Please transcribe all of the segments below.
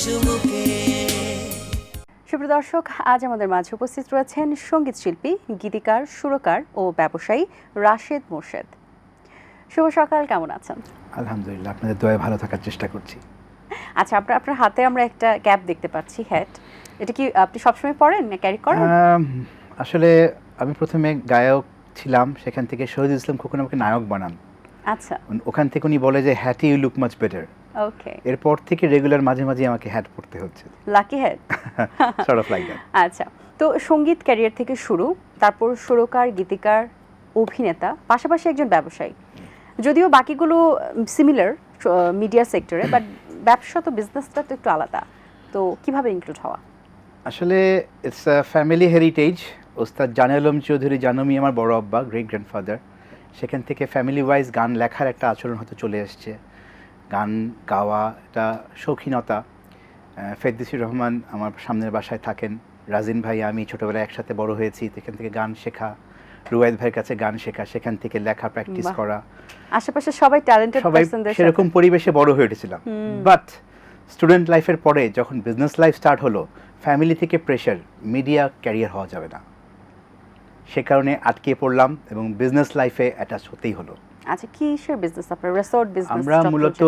চুমুকে। সুপ্রিয় দর্শক, আজ আমাদের মাঝে উপস্থিত রয়েছেন সঙ্গীত শিল্পী, গীতিকার, সুরকার ও ব্যবসায়ী রাশেদ মোরশেদ। শুভ সকাল, কেমন আছেন? আলহামদুলিল্লাহ, আপনাদের দয়ায় ভালো থাকার চেষ্টা করছি। আচ্ছা, আপনার হাতে আমরা একটা ক্যাপ দেখতে পাচ্ছি, হ্যাট। এটা কি আপনি সবসময় পরেন না ক্যারি করেন? আসলে আমি প্রথমে গায়ক ছিলাম, সেখান থেকে শহীদুল ইসলাম খোকন আমাকে নায়ক বানান। আচ্ছা, ওখান থেকে উনি বলে যে হ্যাটে you look much better. Okay, এরপর থেকে রেগুলার মাঝে মাঝে আমাকে হ্যাট পরতে হচ্ছে। Lucky hat. Sort of like that. আচ্ছা, তো সঙ্গীত ক্যারিয়ার থেকে শুরু, তারপর সুরকার, গীতিকার, অভিনেতা, পাশাপাশি একজন ব্যবসায়ী। যদিও বাকিগুলো সিমিলার মিডিয়া সেক্টরে, বাট ব্যবসা তো বিজনেসটা তো একটু আলাদা। তো কিভাবে ইনক্লুড হওয়া? আসলে ইটস আ ফ্যামিলি হেরিটেজ। ওস্তাদ জানে আলম চৌধুরী জানমি আমার বড় আব্বা, গ্রেট গ্র্যান্ডফাদার। সেখান থেকে ফ্যামিলি ওয়াইজ গান লেখার একটা আচরণ হয়তো চলে এসছে। গান গাওয়া একটা শৌখিনতা। ফেরদৌসী রহমান আমার সামনের বাসায় থাকেন, রাজিন ভাই আমি ছোটোবেলায় একসাথে বড় হয়েছি। সেখান থেকে গান শেখা, রুয়ায়েদ ভাইয়ের কাছে গান শেখা, সেখান থেকে লেখা প্র্যাকটিস করা। আশেপাশে সবাই ট্যালেন্টেড সবাই পারসনদের সাথে সেরকম পরিবেশে বড় হয়ে উঠেছিলাম। বাট স্টুডেন্ট লাইফের পরে যখন বিজনেস লাইফ স্টার্ট হলো, ফ্যামিলি থেকে প্রেশার, মিডিয়া ক্যারিয়ার হওয়া যাবে না, সে কারণে আটকে পড়লাম এবং বিজনেস লাইফে অ্যাটাচ হতেই হলো। আচ্ছা, কিসের বিজনেস আপনার? Resort business? আমরা মূলত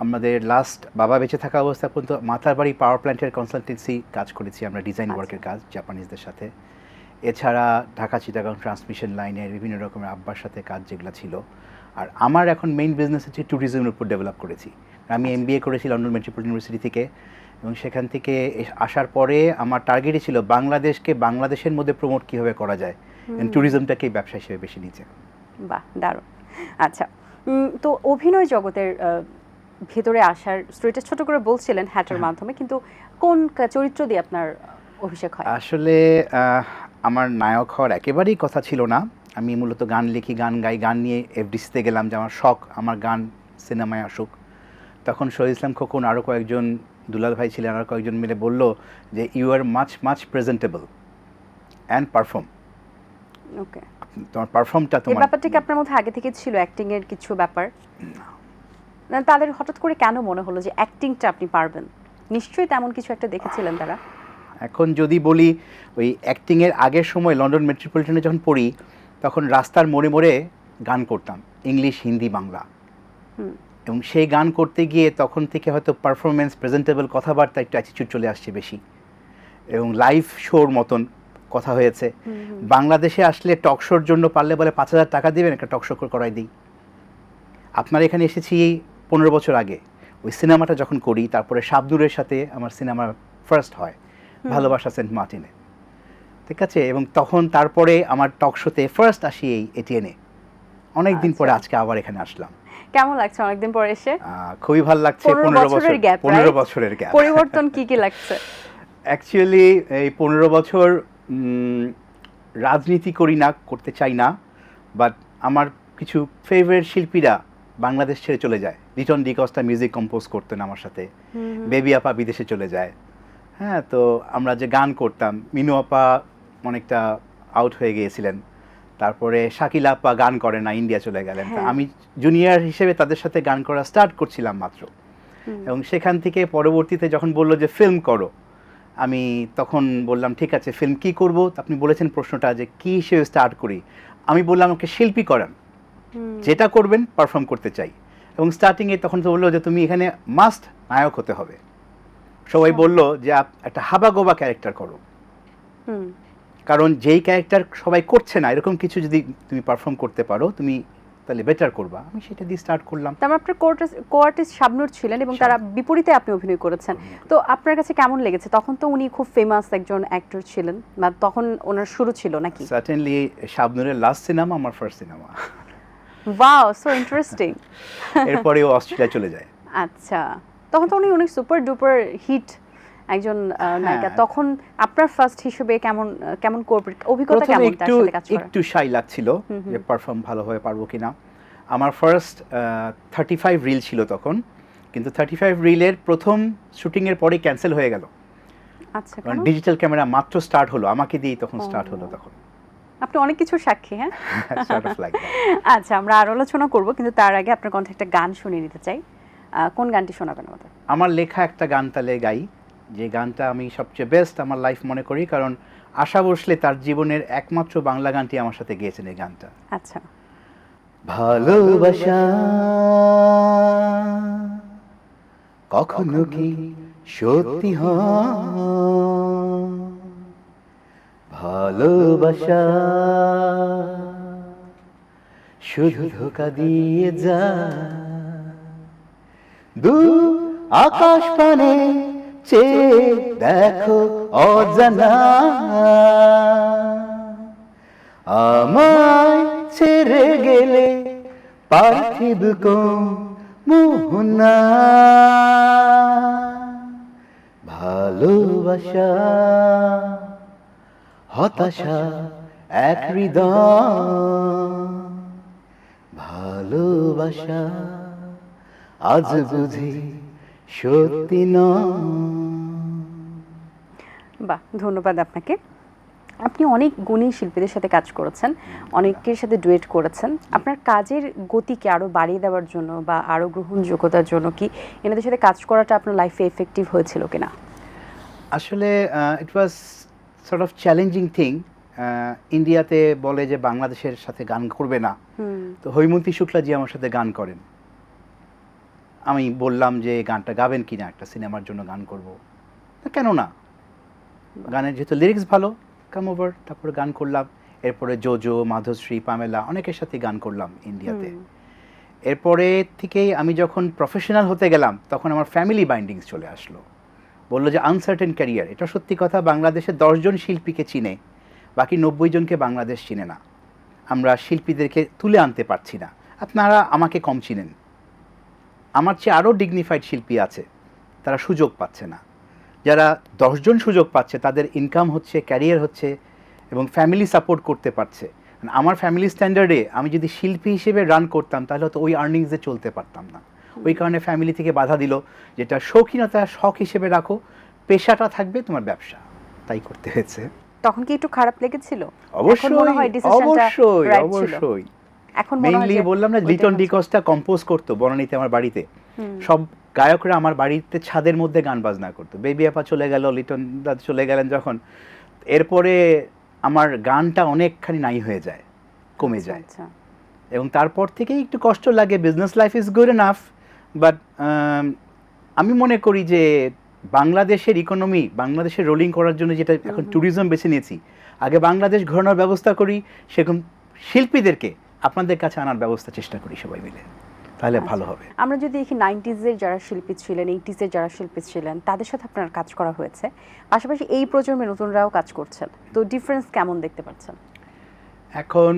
আমাদের লাস্ট বাবা বেঁচে থাকা অবস্থা পর্যন্ত মাতারবাড়ি পাওয়ার প্ল্যান্টের কনসালটেন্সি কাজ করেছি আমরা, ডিজাইন ওয়ার্কের কাজ জাপানিজদের সাথে। এছাড়া ঢাকা চিটাগাং ট্রান্সমিশন লাইনের বিভিন্ন রকমের আব্বার সাথে কাজ যেগুলো ছিল। আর আমার এখন মেইন বিজনেস হচ্ছে ট্যুরিজমের উপর ডেভেলপ করেছি। আমি MBA করেছি লন্ডন মেট্রোপলিটন ইউনিভার্সিটি থেকে, এবং সেখান থেকে আসার পরে আমার টার্গেটই ছিল বাংলাদেশকে বাংলাদেশের মধ্যে প্রমোট কীভাবে করা যায়, ট্যুরিজমটাকেই ব্যবসা হিসেবে বেছে নিয়েছে। বাহ, দারুণ। আচ্ছা, তো অভিনয় জগতের ভেতরে আসার স্টোরিটা ছোট করে বলছিলেন হ্যাটের মাধ্যমে, কিন্তু কোন চরিত্র দিয়ে আপনার অভিষেক হয়? আসলে আমার নায়ক হওয়ার একেবারেই কথা ছিল না। আমি মূলত গান লিখি, গান গাই, গান নিয়ে FDC-তে গেলাম যে আমার শখ আমার গান সিনেমায় আসুক। তখন শহীদ ইসলাম খোকন, আরও কয়েকজন দুলাল ভাই ছিলেন, আরও কয়েকজন মিলে বলল যে you are much presentable and perform. Okay, তোমার পারফর্মটা, এই তোমার ব্যাপারটা কি আপনার মধ্যে আগে থেকে ছিল, অ্যাক্টিং এর কিছু ব্যাপার? না, তাদের হঠাৎ করে কেন মনে হলো যে অ্যাক্টিংটা আপনি পারবেন? নিশ্চয়ই তেমন কিছু একটা দেখেছিলেন তারা। এখন যদি বলি, ওই অ্যাক্টিংয়ের আগের সময় লন্ডন মেট্রোপলিটনে যখন পড়ি, তখন রাস্তার মোড়ে মোড়ে গান করতাম, ইংলিশ, হিন্দি, বাংলা। এবং সেই গান করতে গিয়ে তখন থেকে হয়তো পারফরমেন্স, প্রেজেন্টেবল, কথাবার্তা একটু অ্যাটিটিউড চলে আসছে বেশি, এবং লাইভ শোর মতন কথা হয়েছে। বাংলাদেশে আসলে টক শোর জন্য পারলে বলে 5,000 টাকা দিবেন, একটা টক শো করাই দিই। আপনার এখানে এসেছি 15 বছর আগে, ওই সিনেমাটা যখন করি, তারপরে শাবনূরের সাথে আমার সিনেমা ফার্স্ট হয়, ভালোবাসা সেন্ট মার্টিনে, ঠিক আছে। এবং তখন তারপরে আমার টক শোতে ফার্স্ট আসি এই ATN-এ। অনেক দিন পরে আজকে আবার এখানে আসলাম। কেমন লাগছে অনেকদিন পর এসে? খুবই ভালো লাগছে। 15 বছরের গ্যাপ। পরিবর্তন কি কি লাগছে? অ্যাকচুয়ালি এই 15 বছর রাজনীতি করি না, করতে চাই না, বাট আমার কিছু ফেভারিট শিল্পীরা বাংলাদেশ ছেড়ে চলে যায়। লিটন ডিকস্টা মিউজিক কম্পোজ করতেন আমার সাথে, বেবি আপা বিদেশে চলে যায়। হ্যাঁ, তো আমরা যে গান করতাম, মিনু আপা অনেকটা আউট হয়ে গিয়েছিলেন, তারপরে শাকিলা আপা গান করে না, ইন্ডিয়া চলে গেলেন। আমি জুনিয়র হিসেবে তাদের সাথে গান করা স্টার্ট করছিলাম মাত্র, এবং সেখান থেকে পরবর্তীতে যখন বললো যে ফিল্ম করো, আমি তখন বললাম ঠিক আছে, ফিল্ম কি করব। আপনি বলেছেন প্রশ্নটা যে কী হিসেবে স্টার্ট করি, আমি বললাম আমাকে শিল্পী করান, যেটা করবেন পারফর্ম করতে চাই। এবং স্টার্টিংয়ে তখন তো বললো যে তুমি এখানে মাস্ট নায়ক হতে হবে। সবাই বলল যে একটা হাবাগোবা ক্যারেক্টার করো, কারণ যেই ক্যারেক্টার সবাই করছে না, এরকম কিছু যদি তুমি পারফর্ম করতে পারো, তুমি তাহলে বেটার করবা। আমি সেটা দিয়ে স্টার্ট করলাম। তারপর আপনার কো-আর্টিস্ট শাবনূর ছিলেন, এবং তারা বিপরীতে আপনি অভিনয় করেছেন। তো আপনার কাছে কেমন লেগেছে? তখন তো উনি খুব ফেমাস একজন অ্যাক্টর ছিলেন, না তখন ওনার শুরু ছিল নাকি? সার্টেনলি শাবনূরের লাস্ট সিনেমা আমার first cinema. Wow, so interesting. এরপরে ও অস্ট্রেলিয়া চলে যায়। আচ্ছা, তখন তো উনি অনেক সুপার ডুপার হিট একজন নায়িকা। তখন আপনার ফার্স্ট হিসেবে কেমন অভিজ্ঞতা কেমন তার সাথে কাজ করার? একটু শাই লাগছিল যে পারফর্ম ভালোভাবে পারবো কিনা। আমার ফার্স্ট 35 রিল ছিল তখন, কিন্তু 35 রিলের প্রথম শুটিংয়ের পরে ক্যান্সেল হয়ে গেল। আচ্ছা, কারণ ডিজিটাল ক্যামেরা মাত্র স্টার্ট হলো, আমাকে দিয়েই তখন স্টার্ট হলো। তখন আপনি অনেক কিছুর সাক্ষী। হ্যাঁ, sort of like that. আচ্ছা, আমরা আরো আলোচনা করব, কিন্তু তার আগে আপনার কণ্ঠে একটা গান শুনিয়ে নিতে চাই। কোন গানটি শোনাবেন আমাদের? আমার লেখা একটা গান তাহলে গাই, যে গানটা আমি সবচেয়ে বেস্ট আমার লাইফ মনে করি, কারণ আশা ভোসলে তার জীবনের একমাত্র বাংলা গানটি আমার সাথে গেয়েছেন এই গানটা। আচ্ছা। ভালোবাসা কখনো কি সত্যি হয়, ভালোবাসা শুধু ধোঁকা দিয়ে যায়, দু আকাশ পানে চেয়ে দেখো অজানা, আমায় ছেড়ে গেলে পার্থিব মোহনা, ভালোবাসা হতাশা এক হৃদয়, ভালোবাসা আজ বুঝি সত্যি নয়। বাহ, ধন্যবাদ আপনাকে। আপনি অনেক গুণী শিল্পীদের সাথে কাজ করেছেন, অনেকের সাথে ডুয়েট করেছেন। আপনার কাজের গতিকে আরো বাড়িয়ে দেওয়ার জন্য বা আরো গ্রহণযোগ্যতার জন্য কি এনাদের সাথে কাজ করাটা আপনার লাইফে এফেক্টিভ হয়েছিল কিনা? আসলে ইট ওয়াজ সর্ট অফ চ্যালেঞ্জিং থিং। ইন্ডিয়াতে বলে যে বাংলাদেশের সাথে গান করবে না, তো হৈমন্তী শুক্লাজি আমার সাথে গান করেন। আমি বললাম যে গানটা গাবেন কিনা, একটা সিনেমার জন্য গান করব, কেন না, গানের যেহেতু লিরিক্স ভালো, কাম ওভার। তারপরে গান করলাম, এরপরে জোজো, মাধুশ্রী, পামেলা অনেকের সাথে গান করলাম ইন্ডিয়াতে। এরপরে থেকেই আমি যখন প্রফেশনাল হতে গেলাম তখন আমার ফ্যামিলি বাইন্ডিংস চলে আসলো, বললো যে আনসার্টেন ক্যারিয়ার। এটা সত্যি কথা, বাংলাদেশে 10 জন শিল্পীকে চিনে, বাকি 90 জনকে বাংলাদেশ চিনে না। আমরা শিল্পীদেরকে তুলে আনতে পারছি না। আপনারা আমাকে কম চিনেন, আমার চেয়ে আরও ডিগনিফাইড শিল্পী আছে, তারা সুযোগ পাচ্ছে না। যারা 10 জন সুযোগ পাচ্ছে তাদের ইনকাম হচ্ছে, ক্যারিয়ার হচ্ছে এবং ফ্যামিলি সাপোর্ট করতে পারছে। আমার ফ্যামিলি স্ট্যান্ডার্ডে আমি যদি শিল্পী হিসেবে রান করতাম তাহলে হয়তো ওই আর্নিংসে চলতে পারতাম না। ওই কারণে ফ্যামিলি থেকে বাধা দিল, যেটা শৌখিনতা শখ হিসেবে রাখো, পেশাটা থাকবে তোমার ব্যবসা, তাই করতে হয়েছে। তখন কি একটু খারাপ লেগেছিল? অবশ্যই অবশ্যই অবশ্যই। এখন মেইনলি বললাম না, লিটন ডিকস্টা কম্পোজ করতো বনানীতে আমার বাড়িতে। সব গায়করা আমার বাড়িতে ছাদের মধ্যে গান বাজনা করতো। বেবি আপা চলে গেল, লিটন দা চলে গেলেন যখন, এরপরে আমার গানটা অনেকখানি নাই হয়ে যায়, কমে যায়। এবং তারপর থেকেই একটু কষ্ট লাগে। Business life is good enough, but আমি মনে করি যে বাংলাদেশের ইকোনমি, বাংলাদেশের রোলিং করার জন্য যেটা এখন ট্যুরিজম বেছে নিয়েছি, আগে বাংলাদেশ ঘোরানোর ব্যবস্থা করি, সেরকম শিল্পীদেরকে আপনাদের কাছে আনার ব্যবস্থা চেষ্টা করি সবাই মিলে, তাহলে ভালো হবে। আমরা যদি দেখি 90s-এর যারা শিল্পী ছিলেন, 80s-এর যারা শিল্পী ছিলেন, তাদের সাথে আপনার কাজ করা হয়েছে, পাশাপাশি এই প্রজন্মের নতুনরাও কাজ করছেন, তো ডিফারেন্স কেমন দেখতে পাচ্ছেন? এখন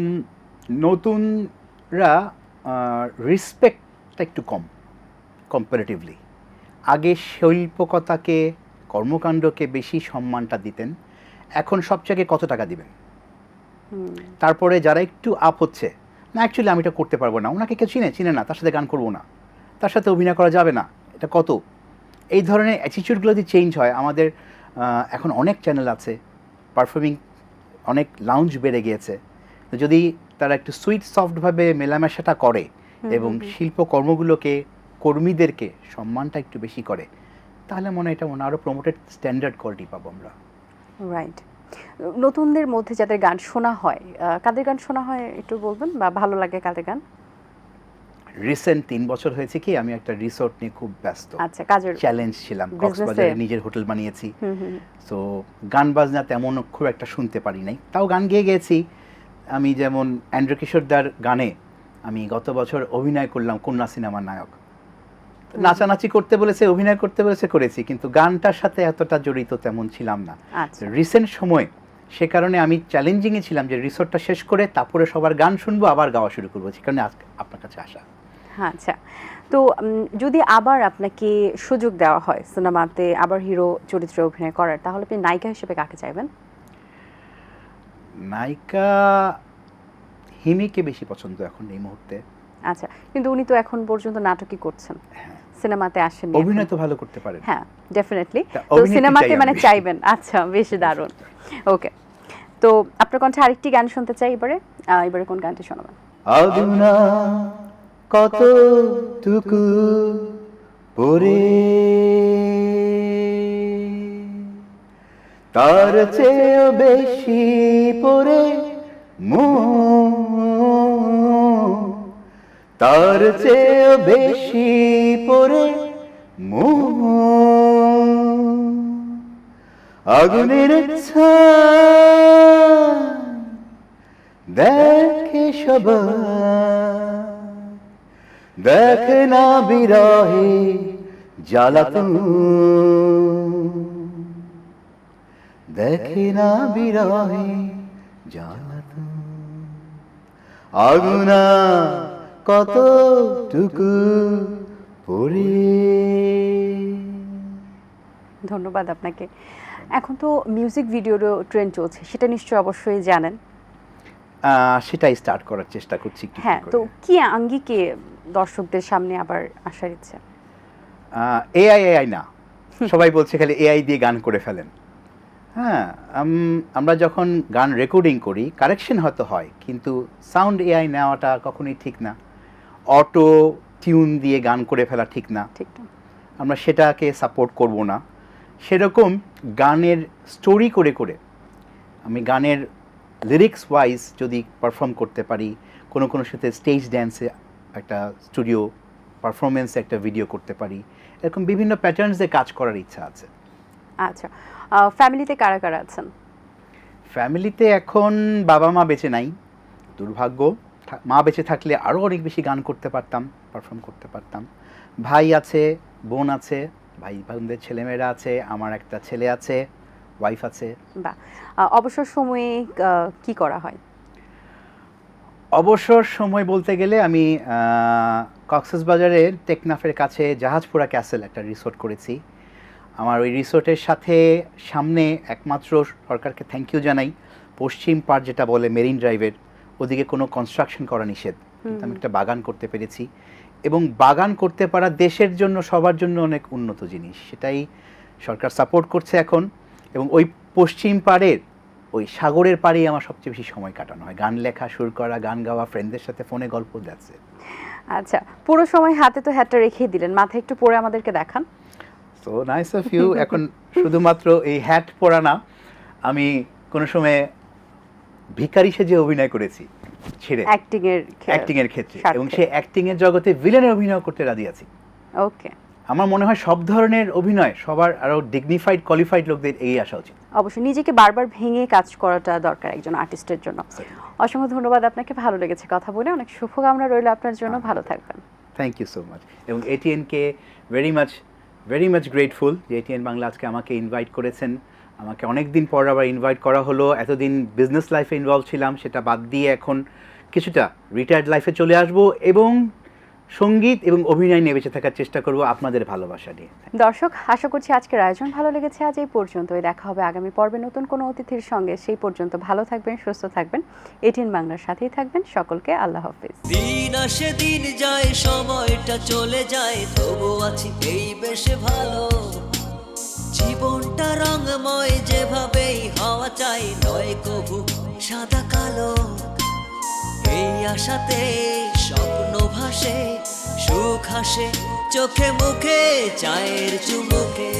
নতুনরা রেসপেক্টটা একটু কম কম্পারেটিভলি। আগে শিল্পকতাকে, কর্মকাণ্ডকে বেশি সম্মানটা দিতেন, এখন সব জায়গায় কত টাকা দিবেন। তারপরে যারা একটু আপ হচ্ছে, না অ্যাকচুয়ালি আমি এটা করতে পারবো না, ওনাকে কেউ চিনে না, তার সাথে গান করবো না, তার সাথে অভিনয় করা যাবে না, এটা কত, এই ধরনের অ্যাটিটিউডগুলো যদি চেঞ্জ হয়। আমাদের এখন অনেক চ্যানেল আছে, পারফর্মিং অনেক লাউঞ্জ বেড়ে গিয়েছে, যদি তারা একটু সুইট সফটভাবে মেলামেশাটা করে এবং শিল্পকর্মগুলোকে, কর্মীদেরকে সম্মানটা একটু বেশি করে, তাহলে মনে হয় এটা আরও প্রমোটেড স্ট্যান্ডার্ড কোয়ালিটি পাবো আমরা। রাইট। নতুনদের মধ্যে যাদের গান শোনা হয়, কাদের গান শোনা হয় একটু বলবেন, বা ভালো লাগে কাদের গান? রিসেন্ট 3 বছর হয়েছে কি আমি একটা রিসোর্ট নিয়ে খুব ব্যস্ত, আচ্ছা, কাজের চ্যালেঞ্জ ছিলাম, কক্সবাজারে নিজের হোটেল বানিয়েছি। সো গান বাজনা তেমন খুব একটা শুনতে পারি নাই, তাও গান গেয়ে গেছি। আমি যেমন অ্যান্ড্রু কিশোরদার গানে আমি গত বছর অভিনয় করলাম, কন্যা সিনেমার নায়ক। নাচানাচি করতে বলেছে, অভিনয় করতে বলেছে, করেছি, কিন্তু গানটার সাথে এতটা জড়িত তেমন ছিলাম না রিসেন্ট সময়। সে কারণে আমি চ্যালেঞ্জিংয়ে ছিলাম যে রিসোর্টটা শেষ করে তারপরে সবার গান শুনবো, আবার গাওয়া শুরু করবো, সে কারণে আজকে আপনার কাছে আসা। আচ্ছা, তো যদি আবার আপনাকে সুযোগ দেওয়া হয় সিনেমাতে আবার হিরো চরিত্রে অভিনয় করার, তাহলে আপনি নায়িকা হিসেবে কাকে চাইবেন? নায়িকা হিমিকে বেশি পছন্দ এখন এই মুহূর্তে। আচ্ছা, কিন্তু উনি তো এখন পর্যন্ত নাটকই করছেন, সিনেমাতে আসেন, অভিনয় তো ভালো করতে পারেন। হ্যাঁ, ডেফিনেটলি। তো সিনেমাতে মানে চাইবেন। আচ্ছা, বেশ দারুণ। ওকে, তো আপনার কণ্ঠে আরেকটি গান শুনতে চাই এবারে কোন গানটি শোনাবেন? আদুনা কতটুকু পরে তার চেয়েও বেশি পরে তার চেয়েও বেশি পরে আগুনের ছায় দেখে সবাই, দেখে না বিরহে জ্বালাতন, দেখে না বিরহে জ্বালাতন, আগুনা কতটুকু পড়ে। ধন্যবাদ আপনাকে। এখন তো মিউজিক ভিডিওরও ট্রেন্ড চলছে, সেটা নিশ্চয়ই অবশ্যই জানেন। সেটাই স্টার্ট করার চেষ্টা করছি একটু হ্যাঁ, করে। তো কি আঙ্গিকে দর্শকদের সামনে আবার আসার ইচ্ছা? এআই না, সবাই বলছে খালি এআই দিয়ে গান করে ফেলেন। হ্যাঁ, আমরা যখন গান রেকর্ডিং করি কারেকশন হয়তো হয়, কিন্তু সাউন্ড এআই নেওয়াটা কখনোই ঠিক না। অটো টিউন দিয়ে গান করে ফেলা ঠিক না, ঠিক না। আমরা সেটাকে সাপোর্ট করব না। সেরকম গানের স্টোরি করে করে আমি গানের লিরিক্স ওয়াইজ যদি পারফর্ম করতে পারি, কোনো কোনো সাথে স্টেজ ড্যান্সে একটা স্টুডিও পারফরমেন্সে একটা ভিডিও করতে পারি, এরকম বিভিন্ন প্যাটার্নসে কাজ করার ইচ্ছা আছে। আচ্ছা, ফ্যামিলিতে কারা কারা আছেন? ফ্যামিলিতে এখন বাবা মা বেঁচে নাই, দুর্ভাগ্য। মা বেঁচে থাকলে আরও অনেক বেশি গান করতে পারতাম, পারফর্ম করতে পারতাম। ভাই আছে, বোন আছে, ভাই বোনদের ছেলেমেয়েরা আছে, আমার একটা ছেলে আছে, ওয়াইফ আছে। বা অবসর সময়ে কি করা হয়? অবসর সময় বলতে গেলে আমি কক্সবাজারের টেকনাফের কাছে জাহাজপুরা ক্যাসেল একটা রিসোর্ট করেছি। আমার ওই রিসোর্টের সাথে সামনে একমাত্র সরকারকে থ্যাংক ইউ জানাই, পশ্চিম পাড় যেটা বলে মেরিন ড্রাইভের ওদিকে কোনো কনস্ট্রাকশন করা নিষেধ, কিন্তু আমি একটা বাগান করতে পেরেছি। এবং বাগান করতে পারা দেশের জন্য সবার জন্য অনেক উন্নত জিনিস, সেটাই সরকার সাপোর্ট করছে এখন। এবং ওই পশ্চিম পাড়ের ওই সাগরের পাড়েই আমার সবচেয়ে বেশি সময় কাটানো হয়, গান লেখা, সুর করা, গান গাওয়া, ফ্রেন্ডদের সাথে ফোনে গল্প, যাচ্ছে। আচ্ছা, পুরো সময় হাতে তো হ্যাটটা রেখেই দিলেন, মাথায় একটু পরে আমাদেরকে দেখান। So nice of you. এখন শুধুমাত্র এই হ্যাট পরা না, আমি কোনো সময় ভিখারি সেজে অভিনয় করেছি ছেড়ে, অ্যাক্টিং এর ক্ষেত্রে, এবং সেই অ্যাক্টিং এর জগতে ভিলেনের অভিনয় করতে রাজি আছি। ওকে, আমার মনে হয় সব ধরনের অভিনয় সবার আরো ডিগনিফাইড কোয়ালিফাইড লোকদের এগিয়ে আসা উচিত। অবশ্যই নিজেকে বারবার ভেঙে কাজ করাটা দরকার একজন আর্টিস্টের জন্য। অসংখ্য ধন্যবাদ আপনাকে, ভালো লেগেছে কথা বলে, অনেক শুভকামনা রইল আপনার জন্য, ভালো থাকবেন। Thank you so much. এবং এটিএনকে ভেরি মাচ গ্রেটফুল যে এটিএন বাংলা আজকে আমাকে ইনভাইট করেছেন। আমাকে অনেক দিন পর আবার ইনভাইট করা হলো। এতদিন বিজনেস লাইফে ইনভলভ ছিলাম, সেটা বাদ দিয়ে এখন কিছুটা রিটায়ার্ড লাইফে চলে আসবো এবং সঙ্গীত এবং অভিনয় নিয়ে বেঁচে থাকার চেষ্টা করব আপনাদের ভালোবাসা নিয়ে। দর্শক, আশা করছি আজকের আয়োজন ভালো লেগেছে। আজ এই পর্যন্তই, দেখা হবে আগামী পর্বে নতুন কোনো অতিথির সঙ্গে। সেই পর্যন্ত ভালো থাকবেন, সুস্থ থাকবেন, এটিএন বাংলার সাথেই থাকবেন। সকলকে আল্লাহ হাফেজ। দিন আসে দিন যায়, সময়টা চলে যায়, তবু আছি এই বেশ ভালো। জীবনটা রঙময়, যেভাবেই হওয়া চাই, নয় কভু সাদা কালো। এই আশাতে স্বপ্ন ভাসে, সুখ হাসে চোখে মুখে, চায়ের চুমুকে।